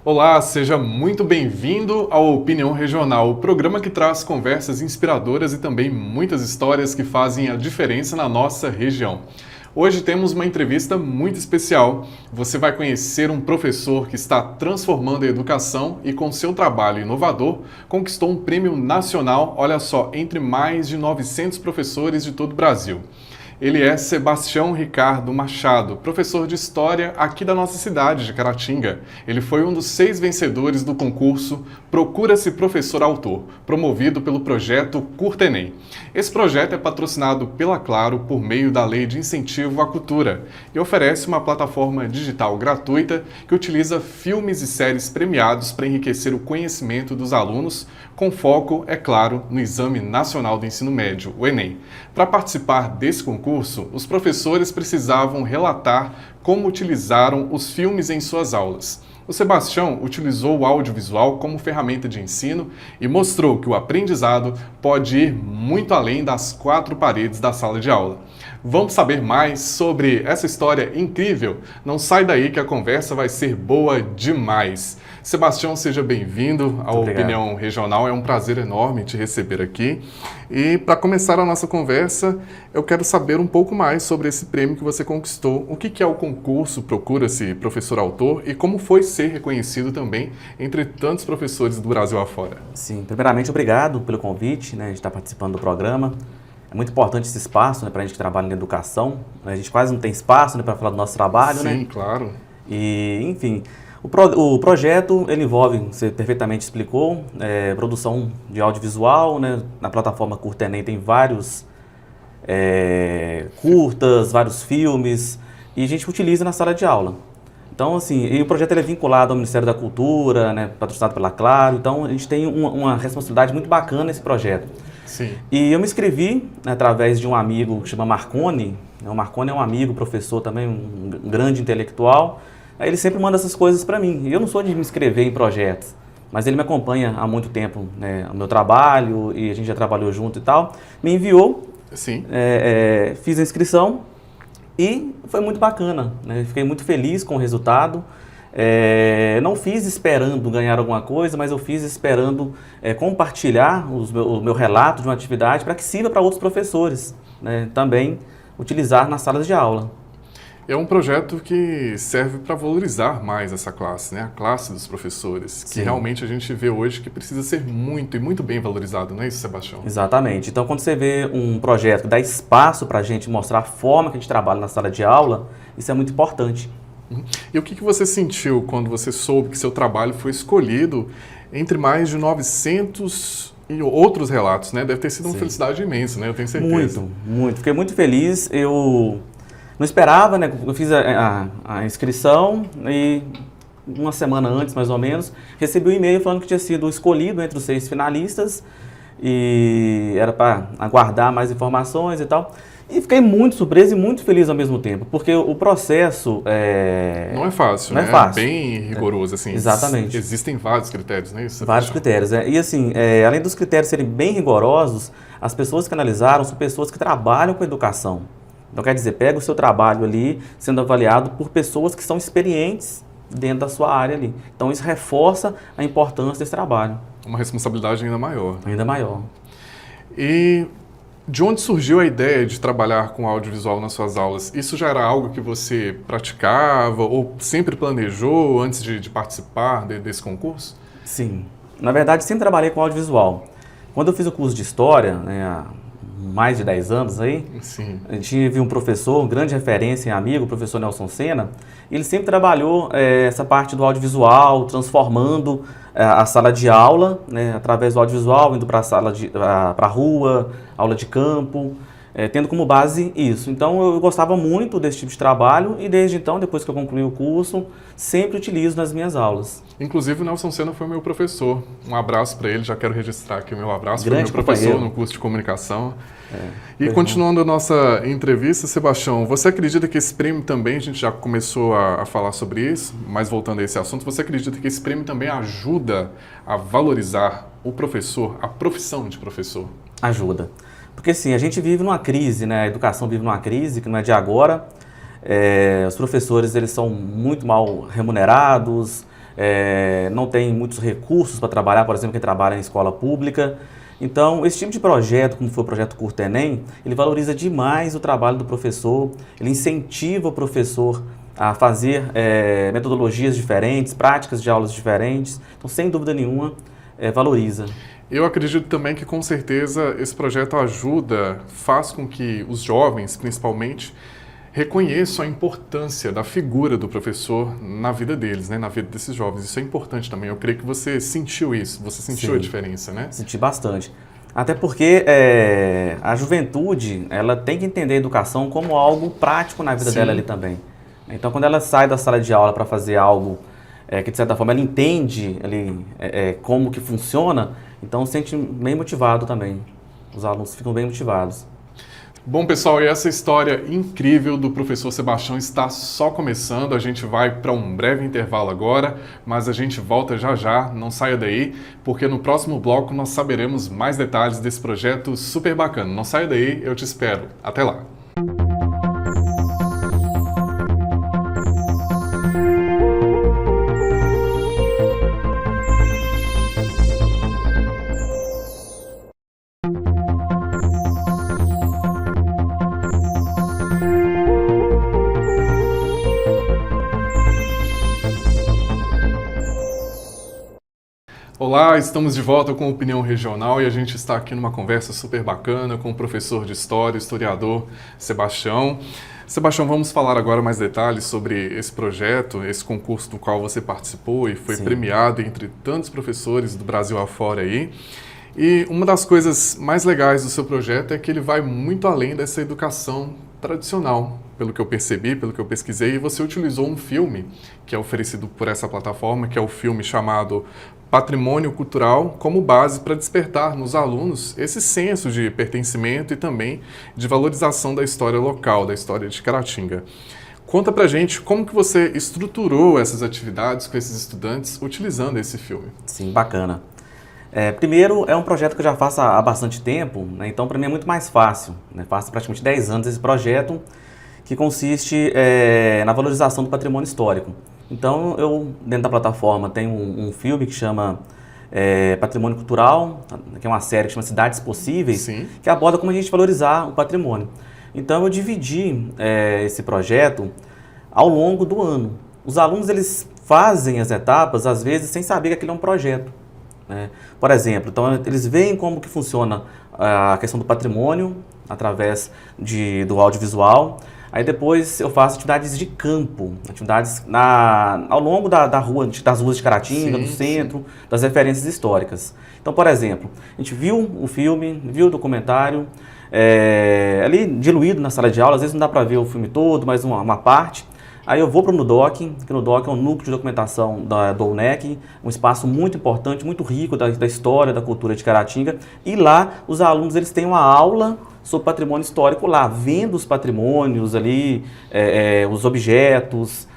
Olá, seja muito bem-vindo ao Opinião Regional, o programa que traz conversas inspiradoras e também muitas histórias que fazem a diferença na nossa região. Hoje temos uma entrevista muito especial. Você vai conhecer um professor que está transformando a educação e com seu trabalho inovador conquistou um prêmio nacional, olha só, entre mais de 900 professores de todo o Brasil. Ele é Sebastião Ricardo Machado, professor de História aqui da nossa cidade de Caratinga. Ele foi um dos 6 vencedores do concurso Procura-se Professor Autor, promovido pelo projeto Curta Enem. Esse projeto é patrocinado pela Claro por meio da Lei de Incentivo à Cultura e oferece uma plataforma digital gratuita que utiliza filmes e séries premiados para enriquecer o conhecimento dos alunos, com foco, é claro, no Exame Nacional do Ensino Médio, o Enem. Para participar desse concurso, os professores precisavam relatar como utilizaram os filmes em suas aulas. O Sebastião utilizou o audiovisual como ferramenta de ensino e mostrou que o aprendizado pode ir muito além das 4 paredes da sala de aula. Vamos saber mais sobre essa história incrível? Não sai daí que a conversa vai ser boa demais. Sebastião, seja bem-vindo ao Opinião Regional. É um prazer enorme te receber aqui. E para começar a nossa conversa, eu quero saber um pouco mais sobre esse prêmio que você conquistou. O que é o concurso Procura-se Professor Autor e como foi ser reconhecido também entre tantos professores do Brasil afora? Sim, primeiramente, obrigado pelo convite, de estar participando do programa. É muito importante esse espaço, para a gente que trabalha na educação. A gente quase não tem espaço, para falar do nosso trabalho, Sim, claro. E, enfim, o projeto, ele envolve, você perfeitamente explicou, produção de audiovisual, Na plataforma Curta Enem tem vários curtas, vários filmes, e a gente utiliza na sala de aula. Então, assim, e o projeto ele é vinculado ao Ministério da Cultura, patrocinado pela Claro, então a gente tem uma responsabilidade muito bacana nesse projeto. Sim. E eu me inscrevi através de um amigo que chama Marconi. O Marconi é um amigo, professor também, um grande intelectual. Aí ele sempre manda essas coisas para mim. E eu não sou de me inscrever em projetos, mas ele me acompanha há muito tempo, o meu trabalho, e a gente já trabalhou junto e tal. Me enviou, Sim. Fiz a inscrição e foi muito bacana, Fiquei muito feliz com o resultado. Não fiz esperando ganhar alguma coisa, mas eu fiz esperando compartilhar o meu relato de uma atividade para que sirva para outros professores, também utilizar nas salas de aula. É um projeto que serve para valorizar mais essa classe, a classe dos professores, que realmente a gente vê hoje que precisa ser muito e muito bem valorizado, não é isso, Sebastião? Exatamente. Então, quando você vê um projeto que dá espaço para a gente mostrar a forma que a gente trabalha na sala de aula, isso é muito importante. E o que você sentiu quando você soube que seu trabalho foi escolhido entre mais de 900 e outros relatos, Deve ter sido uma felicidade imensa, Eu tenho certeza. Muito, muito. Fiquei muito feliz. Eu não esperava, Eu fiz a inscrição e uma semana antes, mais ou menos, recebi um e-mail falando que tinha sido escolhido entre os 6 finalistas e era para aguardar mais informações e tal. E fiquei muito surpreso e muito feliz ao mesmo tempo, porque o processo não é fácil, não é fácil. É bem rigoroso, assim. Exatamente. Existem vários critérios, não é isso? Vários critérios. E assim, além dos critérios serem bem rigorosos, as pessoas que analisaram são pessoas que trabalham com educação. Então, quer dizer, pega o seu trabalho ali sendo avaliado por pessoas que são experientes dentro da sua área ali. Então, isso reforça a importância desse trabalho. Uma responsabilidade ainda maior. Ainda maior. E de onde surgiu a ideia de trabalhar com audiovisual nas suas aulas? Isso já era algo que você praticava ou sempre planejou antes de participar desse concurso? Sim. Na verdade, sempre trabalhei com audiovisual. Quando eu fiz o curso de História, há mais de 10 anos aí, Sim. Eu tive um professor, grande referência e amigo, o professor Nelson Sena. Ele sempre trabalhou essa parte do audiovisual, transformando a sala de aula, através do audiovisual, indo para a rua, aula de campo, tendo como base isso. Então eu gostava muito desse tipo de trabalho e desde então, depois que eu concluí o curso, sempre utilizo nas minhas aulas. Inclusive o Nelson Sena foi meu professor. Um abraço para ele, já quero registrar aqui o meu abraço. Grande foi meu professor companheiro. no curso de comunicação. E continuando a nossa entrevista, Sebastião, você acredita que esse prêmio também, a gente já começou a falar sobre isso, mas voltando a esse assunto, você acredita que esse prêmio também ajuda a valorizar o professor, a profissão de professor? Ajuda. Porque assim, a gente vive numa crise, a educação vive numa crise que não é de agora. Os professores eles são muito mal remunerados, não tem muitos recursos para trabalhar, por exemplo, quem trabalha em escola pública. Então, esse tipo de projeto, como foi o projeto Curta Enem, ele valoriza demais o trabalho do professor, ele incentiva o professor a fazer metodologias diferentes, práticas de aulas diferentes. Então, sem dúvida nenhuma, valoriza. Eu acredito também que, com certeza, esse projeto ajuda, faz com que os jovens, principalmente, reconheçam a importância da figura do professor na vida deles, né, na vida desses jovens. Isso é importante também. Eu creio que você sentiu isso, você sentiu a diferença, né? Senti bastante. Até porque a juventude, ela tem que entender a educação como algo prático na vida dela ali também. Então, quando ela sai da sala de aula para fazer algo que, de certa forma, ela entende ali, como que funciona, então se sente bem motivado também. Os alunos ficam bem motivados. Bom, pessoal, e essa história incrível do professor Sebastião está só começando. A gente vai para um breve intervalo agora, mas a gente volta já já, não saia daí, porque no próximo bloco nós saberemos mais detalhes desse projeto super bacana. Não saia daí, eu te espero. Até lá! Olá, estamos de volta com Opinião Regional e a gente está aqui numa conversa super bacana com o professor de História, historiador Sebastião. Sebastião, vamos falar agora mais detalhes sobre esse projeto, esse concurso do qual você participou e foi premiado entre tantos professores do Brasil afora aí. E uma das coisas mais legais do seu projeto é que ele vai muito além dessa educação tradicional, pelo que eu percebi, pelo que eu pesquisei, e você utilizou um filme que é oferecido por essa plataforma, que é o filme chamado Patrimônio Cultural, como base para despertar nos alunos esse senso de pertencimento e também de valorização da história local, da história de Caratinga. Conta pra gente como que você estruturou essas atividades com esses estudantes utilizando esse filme. Sim, bacana. Primeiro, é um projeto que eu já faço há bastante tempo, né? Então para mim é muito mais fácil. Né? Faço praticamente 10 anos esse projeto, que consiste na valorização do patrimônio histórico. Então, eu, dentro da plataforma, tenho um filme que chama Patrimônio Cultural, que é uma série que chama Cidades Possíveis, que aborda como a gente valorizar o patrimônio. Então, eu dividi esse projeto ao longo do ano. Os alunos, eles fazem as etapas, às vezes, sem saber que aquilo é um projeto. Né? Por exemplo, então, eles veem como que funciona a questão do patrimônio através do audiovisual. Aí depois eu faço atividades de campo, atividades ao longo das ruas de Caratinga, do centro, das referências históricas. Então, por exemplo, a gente viu o filme, viu o documentário, ali diluído na sala de aula, às vezes não dá para ver o filme todo, mas uma parte. Aí eu vou para o NUDOC, que o NUDOC é um núcleo de documentação do UNEC, um espaço muito importante, muito rico da história, da cultura de Caratinga. E lá os alunos eles têm uma aula sobre patrimônio histórico lá, vendo os patrimônios ali, os objetos,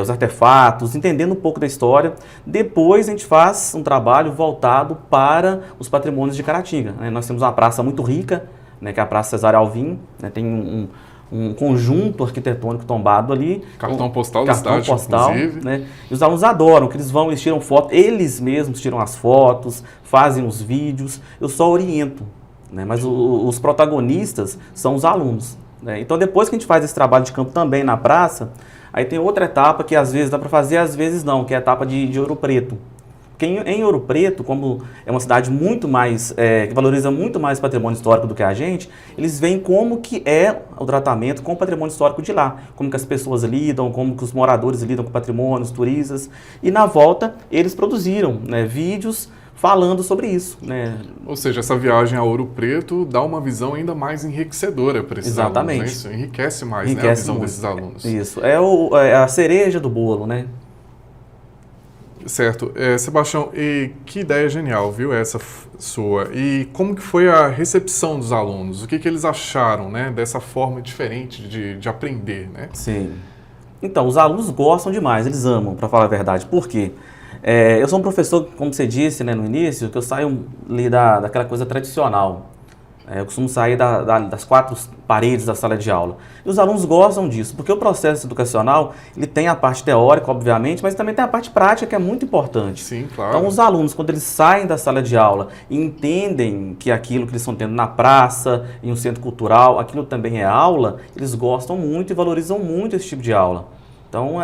os artefatos, entendendo um pouco da história. Depois a gente faz um trabalho voltado para os patrimônios de Caratinga. Né? Nós temos uma praça muito rica, né, que é a Praça Cesário Alvim, né? Tem um conjunto arquitetônico tombado ali. Cartão postal da cidade, inclusive. Né? E os alunos adoram, que eles tiram foto, eles mesmos tiram as fotos, fazem os vídeos, eu só oriento. Né? Mas os protagonistas são os alunos. Né? Então, depois que a gente faz esse trabalho de campo também na praça, aí tem outra etapa que às vezes dá para fazer, às vezes não, que é a etapa de Ouro Preto. Porque em Ouro Preto, como é uma cidade muito mais, que valoriza muito mais patrimônio histórico do que a gente, eles veem como que é o tratamento com o patrimônio histórico de lá, como que as pessoas lidam, como que os moradores lidam com o patrimônio, os turistas, e na volta eles produziram, né, vídeos falando sobre isso. Né? Ou seja, essa viagem a Ouro Preto dá uma visão ainda mais enriquecedora para esses alunos. Né? Isso enriquece mais, né, a visão desses alunos. Isso, é a cereja do bolo, né? Certo. Sebastião, e que ideia genial, viu, essa sua. E como que foi a recepção dos alunos? O que eles acharam, né, dessa forma diferente de aprender, né? Sim. Então, os alunos gostam demais, eles amam, para falar a verdade. Por quê? Eu sou um professor, como você disse, né, no início, que eu saio ali daquela coisa tradicional. Eu costumo sair das 4 paredes da sala de aula. E os alunos gostam disso, porque o processo educacional, ele tem a parte teórica, obviamente, mas também tem a parte prática, que é muito importante. Sim, claro. Então, os alunos, quando eles saem da sala de aula e entendem que aquilo que eles estão tendo na praça, em um centro cultural, aquilo também é aula, eles gostam muito e valorizam muito esse tipo de aula. Então,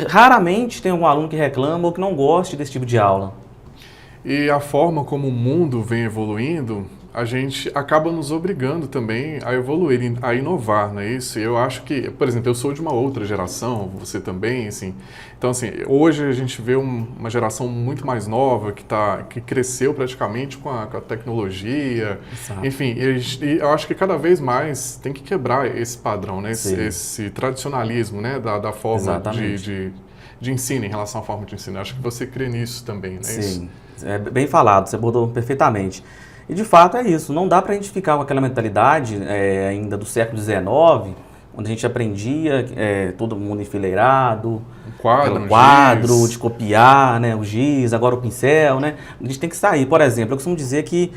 raramente tem algum aluno que reclama ou que não goste desse tipo de aula. E a forma como o mundo vem evoluindo, a gente acaba nos obrigando também a evoluir, a inovar, não é isso? Eu acho que, por exemplo, eu sou de uma outra geração, você também, assim. Então, assim, hoje a gente vê uma geração muito mais nova que cresceu praticamente com a tecnologia. Exato. Enfim, e eu acho que cada vez mais tem que quebrar esse padrão, né? Esse tradicionalismo, né? Da forma de ensino, em relação à forma de ensino. Eu acho que você crê nisso também, não é isso? Sim, é bem falado, você abordou perfeitamente. E de fato é isso, não dá para a gente ficar com aquela mentalidade ainda do século XIX, onde a gente aprendia todo mundo enfileirado, Um quadro giz. de copiar, né, o giz, agora o pincel, né? A gente tem que sair. Por exemplo, eu costumo dizer que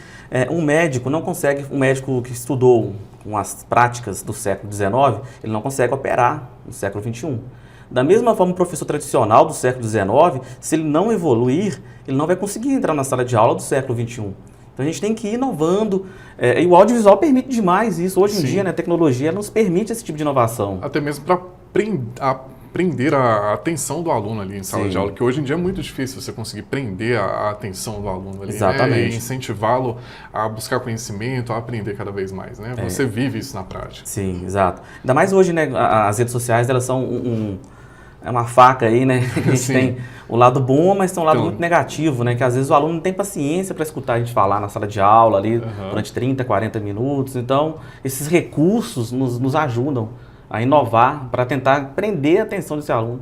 um médico não consegue, um médico que estudou com as práticas do século XIX, ele não consegue operar no século XXI. Da mesma forma, o professor tradicional do século XIX, se ele não evoluir, ele não vai conseguir entrar na sala de aula do século XXI. Então a gente tem que ir inovando, e o audiovisual permite demais isso. Hoje em dia, né, a tecnologia nos permite esse tipo de inovação. Até mesmo para prender a atenção do aluno ali em sala de aula, que hoje em dia é muito difícil você conseguir prender a atenção do aluno ali, exatamente, né? E incentivá-lo a buscar conhecimento, a aprender cada vez mais, né? Você vive isso na prática. Sim, exato. Ainda mais hoje, né, as redes sociais, elas são é uma faca aí, né? A gente tem o lado bom, mas tem um lado muito negativo, né? Que às vezes o aluno não tem paciência para escutar a gente falar na sala de aula ali durante 30, 40 minutos. Então, esses recursos nos ajudam a inovar para tentar prender a atenção desse aluno.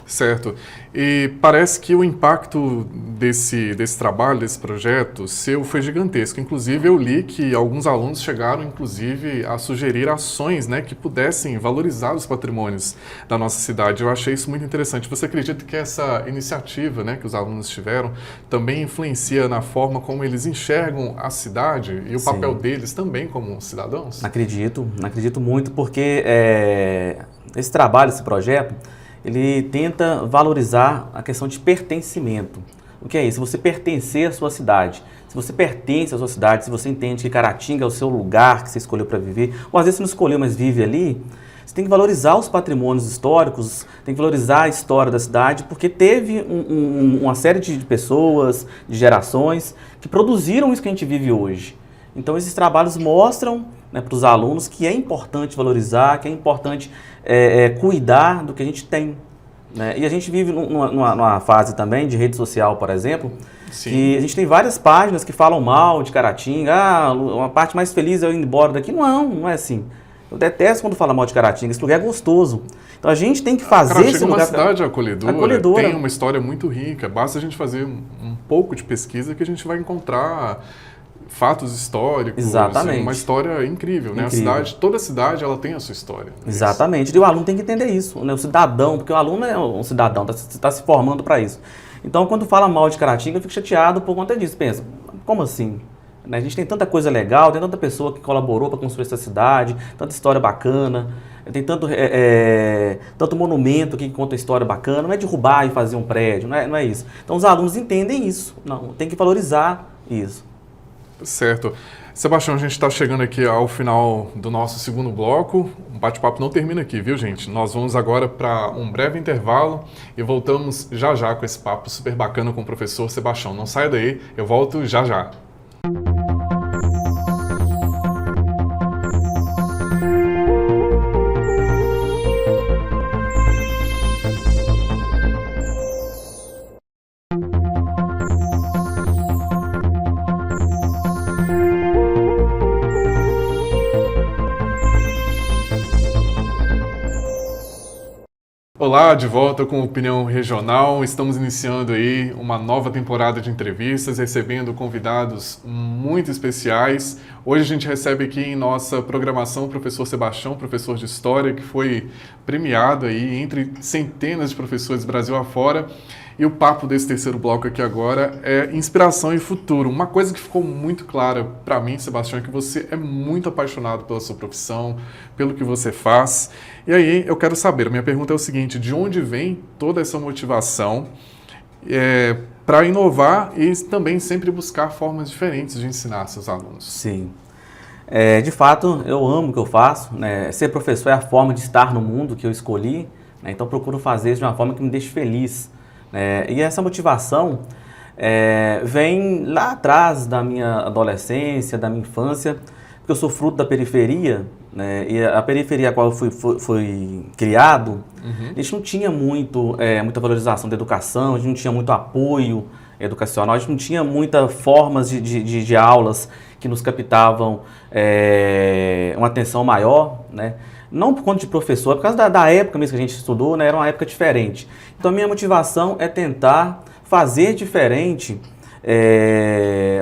Certo. E parece que o impacto desse trabalho, desse projeto seu foi gigantesco. Inclusive, eu li que alguns alunos chegaram, inclusive, a sugerir ações, né, que pudessem valorizar os patrimônios da nossa cidade. Eu achei isso muito interessante. Você acredita que essa iniciativa, né, que os alunos tiveram também influencia na forma como eles enxergam a cidade e o papel deles também como cidadãos? Acredito muito, porque esse trabalho, esse projeto, ele tenta valorizar a questão de pertencimento. O que é isso? Você pertencer à sua cidade. Se você pertence à sua cidade, se você entende que Caratinga é o seu lugar que você escolheu para viver, ou às vezes você não escolheu, mas vive ali, você tem que valorizar os patrimônios históricos, tem que valorizar a história da cidade, porque teve uma série de pessoas, de gerações, que produziram isso que a gente vive hoje. Então, esses trabalhos mostram, né, para os alunos que é importante valorizar, que é importante cuidar do que a gente tem. Né? E a gente vive numa fase também de rede social, por exemplo, que a gente tem várias páginas que falam mal de Caratinga. Uma parte mais feliz é eu ir embora daqui. Não é assim. Eu detesto quando fala mal de Caratinga, esse lugar é gostoso. Então a gente tem que fazer esse lugar... Caratinga é uma cidade acolhedora, tem uma história muito rica. Basta a gente fazer um pouco de pesquisa que a gente vai encontrar fatos históricos, uma história incrível, né? A cidade, toda cidade, ela tem a sua história. Exatamente. E o aluno tem que entender isso, né? O cidadão, porque o aluno é um cidadão, está se formando para isso. Então, quando fala mal de Caratinga, eu fico chateado por conta disso. Pensa, como assim? A gente tem tanta coisa legal, tem tanta pessoa que colaborou para construir essa cidade, tanta história bacana, tem tanto monumento que conta história bacana, não é derrubar e fazer um prédio, não é isso. Então, os alunos entendem isso, tem que valorizar isso. Certo. Sebastião, a gente está chegando aqui ao final do nosso segundo bloco. O bate-papo não termina aqui, viu, gente? Nós vamos agora para um breve intervalo e voltamos já já com esse papo super bacana com o professor Sebastião. Não saia daí, eu volto já já. Olá, de volta com Opinião Regional. Estamos iniciando aí uma nova temporada de entrevistas, recebendo convidados muito especiais. Hoje a gente recebe aqui em nossa programação o professor Sebastião, professor de História, que foi premiado aí entre centenas de professores Brasil afora. E o papo desse terceiro bloco aqui agora é inspiração e futuro. Uma coisa que ficou muito clara para mim, Sebastião, é que você é muito apaixonado pela sua profissão, pelo que você faz. E aí eu quero saber, minha pergunta é o seguinte, de onde vem toda essa motivação para inovar e também sempre buscar formas diferentes de ensinar seus alunos? Sim. De fato, eu amo o que eu faço, né? Ser professor é a forma de estar no mundo que eu escolhi, né? Então procuro fazer isso de uma forma que me deixe feliz. E essa motivação vem lá atrás da minha adolescência, da minha infância, porque eu sou fruto da periferia, né? E a periferia a qual eu fui criado, a gente não tinha muita valorização da educação, a gente não tinha muito apoio educacional, a gente não tinha muitas formas de aulas que nos captavam uma atenção maior, né? Não por conta de professor, por causa da época mesmo que a gente estudou, né? Era uma época diferente. Então a minha motivação é tentar fazer diferente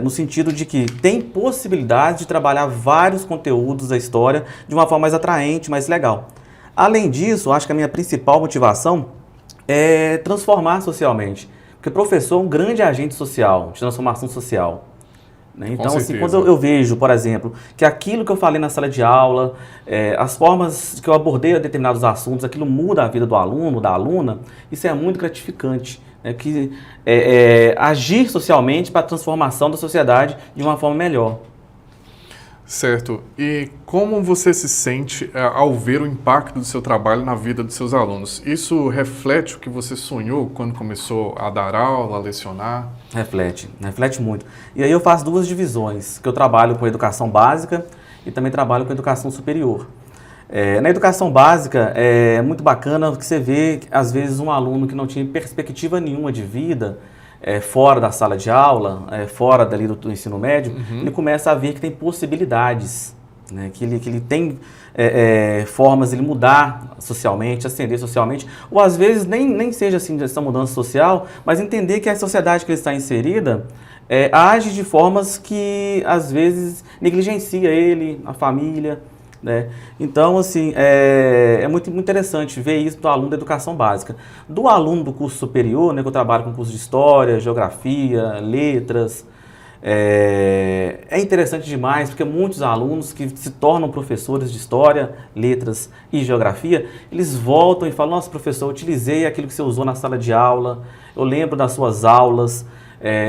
no sentido de que tem possibilidade de trabalhar vários conteúdos da história de uma forma mais atraente, mais legal. Além disso, acho que a minha principal motivação é transformar socialmente. Porque professor é um grande agente social, de transformação social. Então, assim, quando eu vejo, por exemplo, que aquilo que eu falei na sala de aula, as formas que eu abordei determinados assuntos, aquilo muda a vida do aluno, da aluna, isso é muito gratificante. Agir socialmente para a transformação da sociedade de uma forma melhor. Certo. E como você se sente ao ver o impacto do seu trabalho na vida dos seus alunos? Isso reflete o que você sonhou quando começou a dar aula, a lecionar? Reflete muito. E aí eu faço duas divisões, que eu trabalho com educação básica e também trabalho com educação superior. Na educação básica é muito bacana que você vê, às vezes, um aluno que não tinha perspectiva nenhuma de vida, fora da sala de aula, fora dali do ensino médio, ele começa a ver que tem possibilidades, né? que ele tem formas de ele mudar socialmente, ascender socialmente, ou às vezes nem seja assim essa mudança social, mas entender que a sociedade que ele está inserida age de formas que às vezes negligencia ele, a família, né? Então, assim, é muito interessante ver isso do aluno da educação básica. Do aluno do curso superior, né, que eu trabalho com curso de História, Geografia, Letras, é interessante demais, porque muitos alunos que se tornam professores de História, Letras e Geografia, eles voltam e falam, nossa, professor, eu utilizei aquilo que você usou na sala de aula, eu lembro das suas aulas,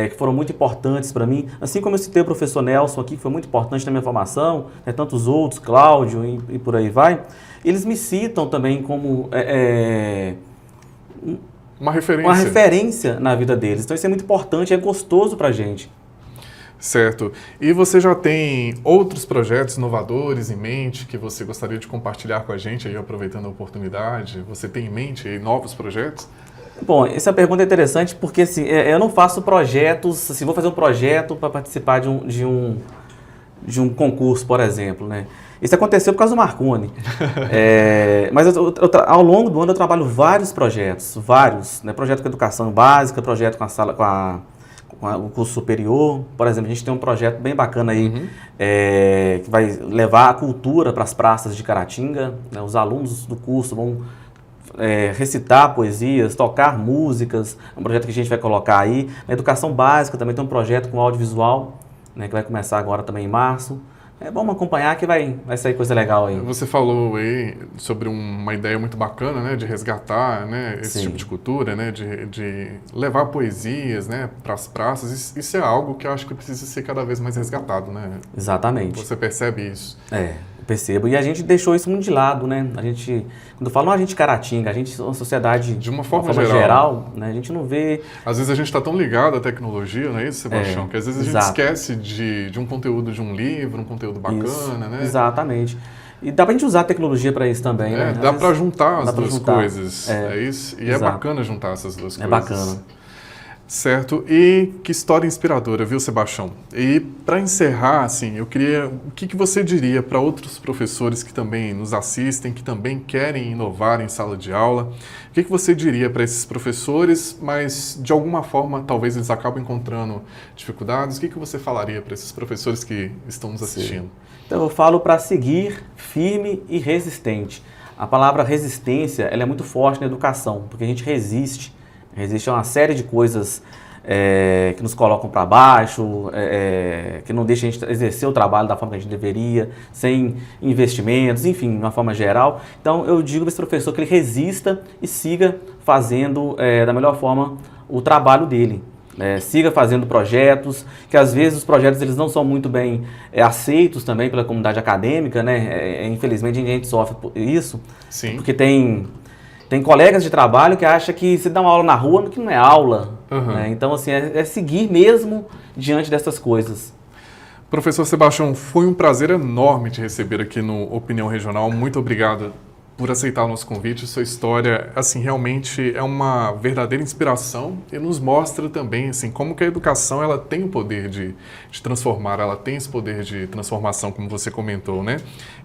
que foram muito importantes para mim, assim como eu citei o professor Nelson aqui, que foi muito importante na minha formação, tantos outros, Cláudio e por aí vai, eles me citam também como uma referência na vida deles. Então isso é muito importante, é gostoso para a gente. Certo. E você já tem outros projetos inovadores em mente que você gostaria de compartilhar com a gente, aí aproveitando a oportunidade? Você tem em mente aí novos projetos? Bom, essa pergunta é interessante porque assim, eu não faço projetos, assim, vou fazer um projeto para participar de um concurso, por exemplo, né? Isso aconteceu por causa do Marconi. Mas ao longo do ano eu trabalho vários projetos, né? Projeto com educação básica, projeto com o curso superior. Por exemplo, a gente tem um projeto bem bacana aí, que vai levar a cultura para as praças de Caratinga, né? Os alunos do curso vão recitar poesias, tocar músicas, é um projeto que a gente vai colocar aí. Na educação básica também tem um projeto com audiovisual, né, que vai começar agora também em março. Vamos acompanhar que vai sair coisa legal aí. Você falou aí sobre uma ideia muito bacana, né, de resgatar, né, esse tipo de cultura, né, de levar poesias, né, para as praças. Isso é algo que eu acho que precisa ser cada vez mais resgatado, né? Exatamente. Você percebe isso? Eu percebo. E a gente deixou isso muito de lado, né? A gente, quando eu falo, não a gente Caratinga, a gente, uma sociedade de uma forma geral, né? A gente não vê... Às vezes a gente está tão ligado à tecnologia, não é isso, Sebastião? Que às vezes a gente esquece de um conteúdo de um livro, um conteúdo bacana, né? Exatamente. E dá pra gente usar a tecnologia para isso também, né? Dá para juntar as duas coisas, é isso? E é bacana juntar essas duas coisas. É bacana. Certo. E que história inspiradora, viu, Sebastião? E para encerrar, assim, eu queria... O que você diria para outros professores que também nos assistem, que também querem inovar em sala de aula? O que você diria para esses professores, mas de alguma forma talvez eles acabem encontrando dificuldades? O que você falaria para esses professores que estão nos assistindo? Então eu falo para seguir firme e resistente. A palavra resistência, ela é muito forte na educação, porque a gente resiste. Existe uma série de coisas que nos colocam para baixo, que não deixam a gente exercer o trabalho da forma que a gente deveria, sem investimentos, enfim, de uma forma geral. Então, eu digo para esse professor que ele resista e siga fazendo da melhor forma o trabalho dele. Siga fazendo projetos, que às vezes os projetos eles não são muito bem aceitos também pela comunidade acadêmica, né? Infelizmente a gente sofre por isso, Sim. Porque tem colegas de trabalho que acham que se dá uma aula na rua, que não é aula. Né? Então, assim, é seguir mesmo diante dessas coisas. Professor Sebastião, foi um prazer enorme te receber aqui no Opinião Regional. Muito obrigado por aceitar o nosso convite. Sua história, assim, realmente é uma verdadeira inspiração e nos mostra também, assim, como que a educação, ela tem o poder de transformar, ela tem esse poder de transformação, como você comentou, né?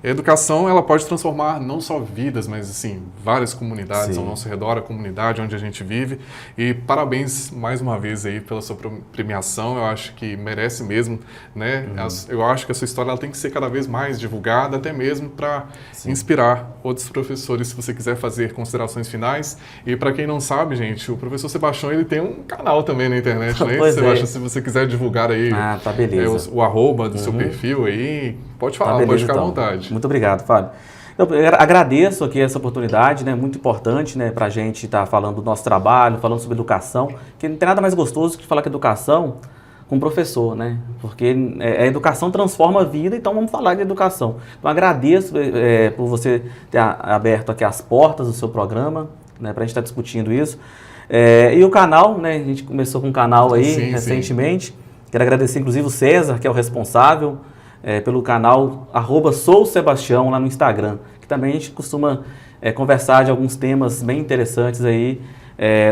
A educação, ela pode transformar não só vidas, mas, assim, várias comunidades ao nosso redor, a comunidade onde a gente vive. E parabéns mais uma vez aí pela sua premiação. Eu acho que merece mesmo, né? Eu acho que a sua história, ela tem que ser cada vez mais divulgada, até mesmo para inspirar outros professores, se você quiser fazer considerações finais. E para quem não sabe, gente, o professor Sebastião, ele tem um canal também na internet, né? Sebastião, se você quiser divulgar aí tá beleza. o arroba do seu perfil aí, pode falar, beleza, pode ficar à vontade. Muito obrigado, Fábio. Eu agradeço aqui essa oportunidade, né? Muito importante, né? Para a gente estar falando do nosso trabalho, falando sobre educação, que não tem nada mais gostoso que falar que educação com o professor, né? Porque a educação transforma a vida, então vamos falar de educação. Então agradeço por você ter aberto aqui as portas do seu programa, né? Para a gente estar discutindo isso. E o canal, né? A gente começou com um canal aí recentemente. Quero agradecer inclusive o César, que é o responsável pelo canal @sousebastião lá no Instagram, que também a gente costuma conversar de alguns temas bem interessantes aí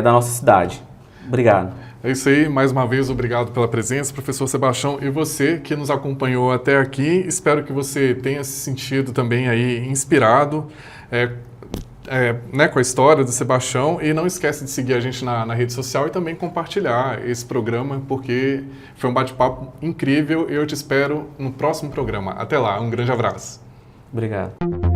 da nossa cidade. Obrigado. É isso aí, mais uma vez, obrigado pela presença, professor Sebastião, e você que nos acompanhou até aqui. Espero que você tenha se sentido também aí inspirado né, com a história do Sebastião, e não esquece de seguir a gente na rede social e também compartilhar esse programa, porque foi um bate-papo incrível e eu te espero no próximo programa. Até lá, um grande abraço. Obrigado.